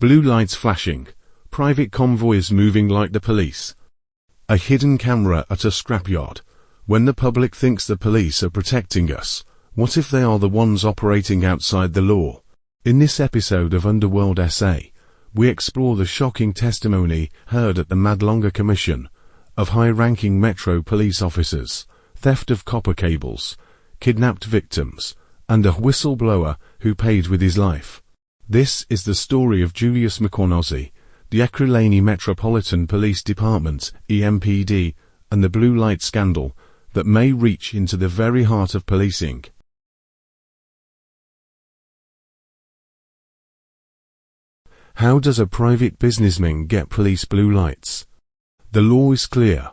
Blue lights flashing, private convoys moving like the police. A hidden camera at a scrapyard. When the public thinks the police are protecting us, what if they are the ones operating outside the law? In this episode of Underworld SA, we explore the shocking testimony heard at the Madlanga Commission of high-ranking Metro police officers, theft of copper cables, kidnapped victims, and a whistleblower who paid with his life. This is the story of Julius Mkhwanazi, the Ekurhuleni Metropolitan Police Department, EMPD, and the blue light scandal that may reach into the very heart of policing. How does a private businessman get police blue lights? The law is clear.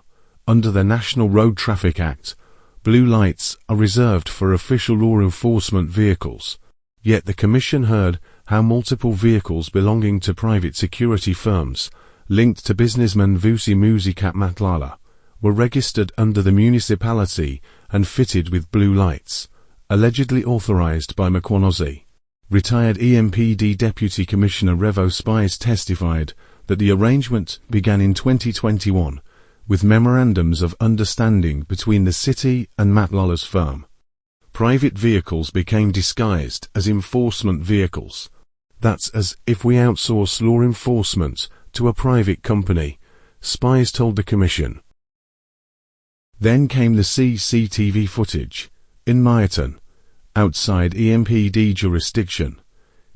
Under the National Road Traffic Act, blue lights are reserved for official law enforcement vehicles. Yet the Commission heard how multiple vehicles belonging to private security firms, linked to businessman Vusimuzi at Matlala, were registered under the municipality and fitted with blue lights, allegedly authorized by Mkhwanazi. Retired EMPD Deputy Commissioner Revo Spies testified that the arrangement began in 2021 with memorandums of understanding between the city and Matlala's firm. Private vehicles became disguised as enforcement vehicles. That's as if we outsource law enforcement to a private company, Spies told the Commission. Then came the CCTV footage. In Myaton, outside EMPD jurisdiction,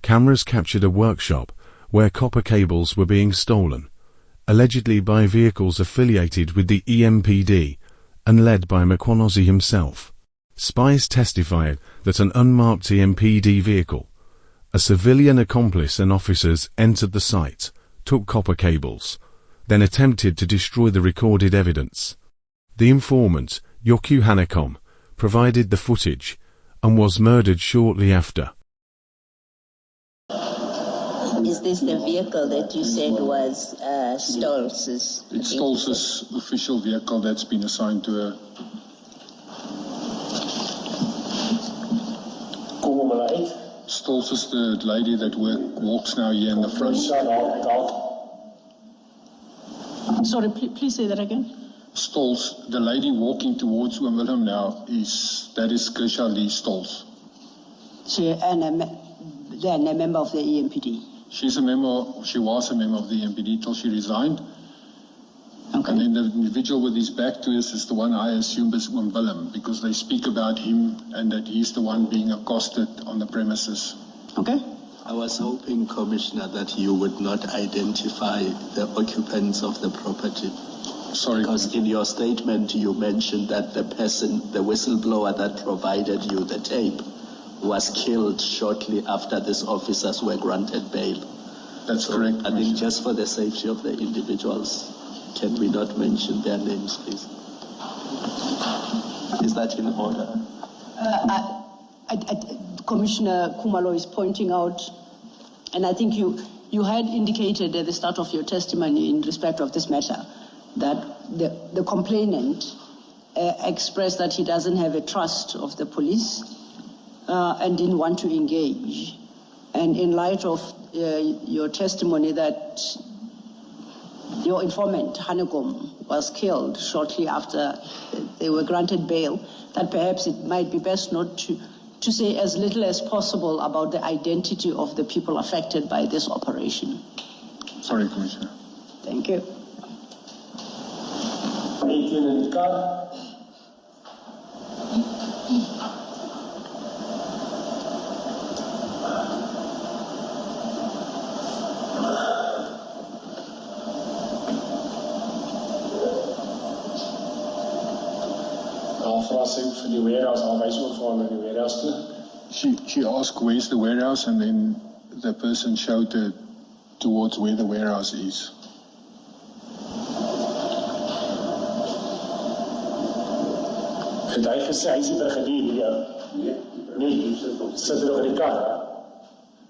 cameras captured a workshop where copper cables were being stolen, allegedly by vehicles affiliated with the EMPD and led by Mkhwanazi himself. Spies testified that an unmarked EMPD vehicle, a civilian accomplice and officers entered the site, took copper cables, then attempted to destroy the recorded evidence. The informant, Yoku Hanekom, provided the footage and was murdered shortly after. Is this the vehicle that you said was Stolz's? It's Stolz's official vehicle that's been assigned to her. Stolz is the lady that walks now here in the front. Sorry, please say that again. Stolz, the lady walking towards Willem now, is Grisha Lee Stolz. Then a member of the EMPD. She was a member of the EMPD till she resigned. Okay. And then the individual with his back to us is the one I assume is Willem, because they speak about him and that he's the one being accosted on the premises. Okay. I was hoping, Commissioner, that you would not identify the occupants of the property. Sorry. Because in your statement you mentioned that the whistleblower that provided you the tape was killed shortly after these officers were granted bail. That's correct. I think just for the safety of the individuals, can we not mention their names, please? Is that in order? Commissioner Khumalo is pointing out, and I think you had indicated at the start of your testimony in respect of this matter, that the complainant expressed that he doesn't have a trust of the police and didn't want to engage. And in light of your testimony that your informant, Hanekom, was killed shortly after they were granted bail, that perhaps it might be best not to say as little as possible about the identity of the people affected by this operation. Sorry, Commissioner. Thank you. She asked where's the warehouse, and then the person showed her towards where the warehouse is.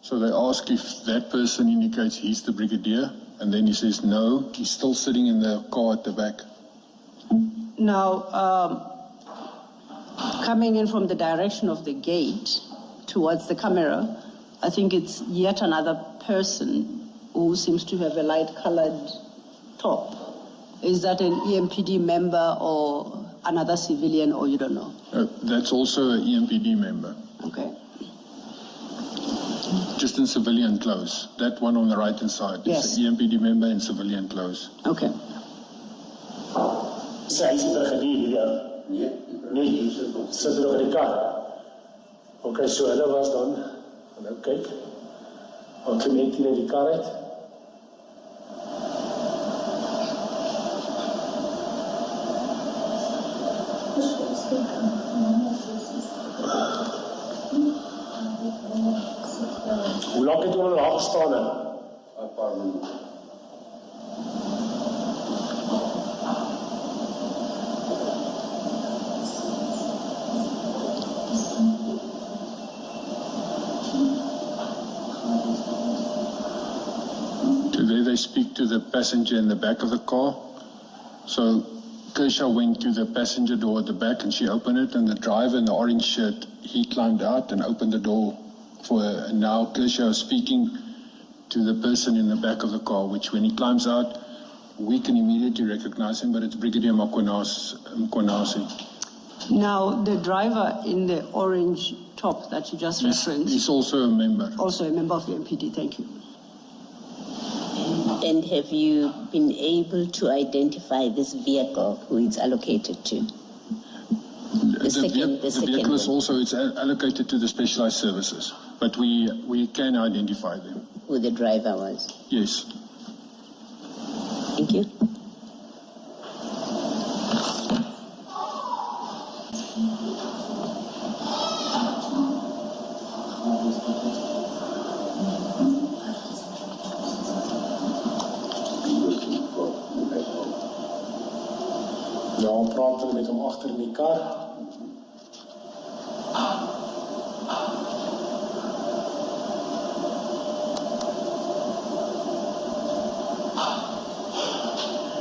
So they ask if that person indicates he's the brigadier, and then he says no, he's still sitting in the car at the back. Now, coming in from the direction of the gate towards the camera, I think it's yet another person who seems to have a light-colored top. Is that an EMPD member or another civilian, or you don't know? That's also an EMPD member. Okay. Just in civilian clothes. That one on the right-hand side Yes. is an EMPD member in civilian clothes. Okay. Sy het vergedeel hier. Nee, sit nog in die kar. Okay, so hulle was dan, en nou kyk, al klim net hier in die kar uit. Hoe lang het julle daar gestaan? 'n paar minute. Today they speak to the passenger in the back of the car. So Kershaw went to the passenger door at the back and she opened it, and the driver in the orange shirt, he climbed out and opened the door for her. And now Kershaw is speaking to the person in the back of the car, which when he climbs out, we can immediately recognize him, but it's Brigadier Mkonasi. Now, the driver in the orange top that you just referenced, He's also a member. also a member of the MPD, thank you. And have you been able to identify this vehicle, who it's allocated to? The second vehicle is one. also it's allocated to the specialized services, but we can identify them. Who the driver was? Yes. Thank you. Nou, praat hulle met hom agter in die kar.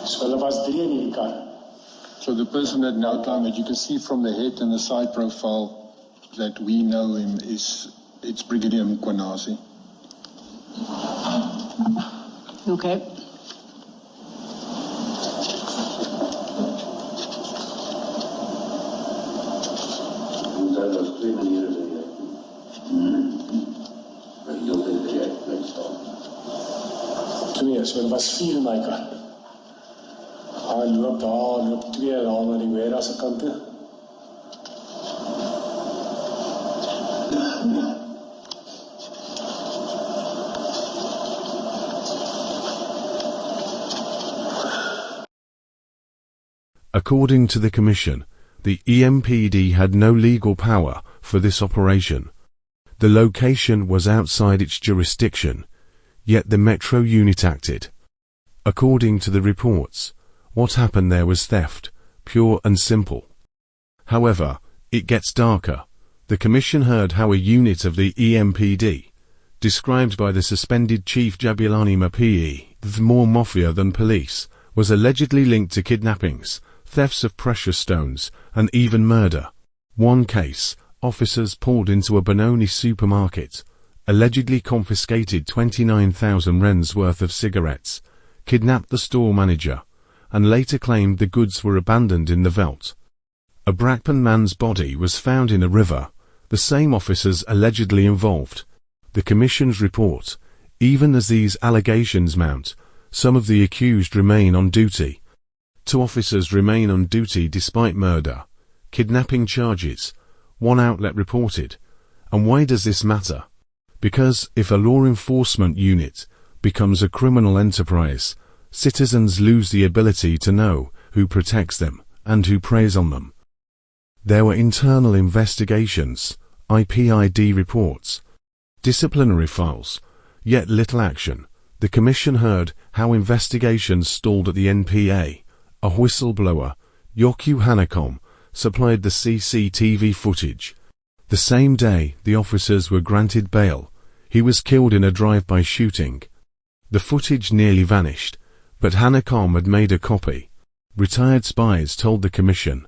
So hulle was 3 in die kar. So the person that now climbed, you can see from the head and the side profile that we know him it's Brigadier Mkonasi. Okay. Nee, so hulle was 4 in my kar. Hy loop daar, loop 2 daar na die Wera se kant toe. According to the Commission, the EMPD had no legal power for this operation. The location was outside its jurisdiction, yet the Metro unit acted. According to the reports, what happened there was theft, pure and simple. However, it gets darker. The Commission heard how a unit of the EMPD, described by the suspended Chief Jabulani Mafia, more Mafia than police, was allegedly linked to kidnappings, thefts of precious stones, and even murder. One case, officers pulled into a Benoni supermarket, allegedly confiscated 29,000 rands worth of cigarettes, kidnapped the store manager, and later claimed the goods were abandoned in the veldt. A Brakpan man's body was found in a river, the same officers allegedly involved. The Commission's report, even as these allegations mount, some of the accused remain on duty. 2 officers remain on duty despite murder, kidnapping charges, 1 outlet reported. And why does this matter? Because if a law enforcement unit becomes a criminal enterprise, citizens lose the ability to know who protects them and who preys on them. There were internal investigations, IPID reports, disciplinary files, yet little action. The Commission heard how investigations stalled at the NPA. A whistleblower, Yoku Hanekom, supplied the CCTV footage. The same day the officers were granted bail, he was killed in a drive-by shooting. The footage nearly vanished, but Hanekom had made a copy. Retired spies told the Commission,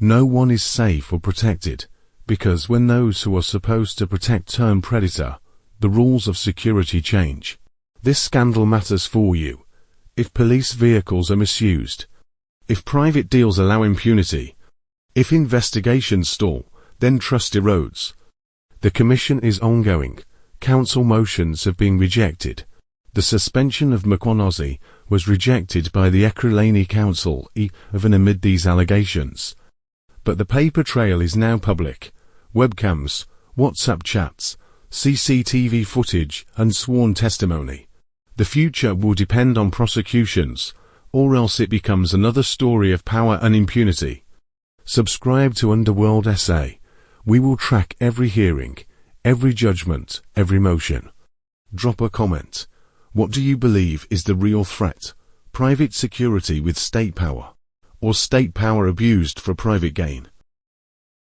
"No one is safe or protected, because when those who are supposed to protect turn predator, the rules of security change." This scandal matters for you. If police vehicles are misused, if private deals allow impunity, if investigations stall, then trust erodes. The Commission is ongoing. Council motions have been rejected. The suspension of Mkhwanazi was rejected by the Ekurhuleni Council even amid these allegations. But the paper trail is now public. Webcams, WhatsApp chats, CCTV footage and sworn testimony. The future will depend on prosecutions, or else it becomes another story of power and impunity. Subscribe to Underworld SA. We will track every hearing, every judgment, every motion. Drop a comment. What do you believe is the real threat? Private security with state power, or state power abused for private gain?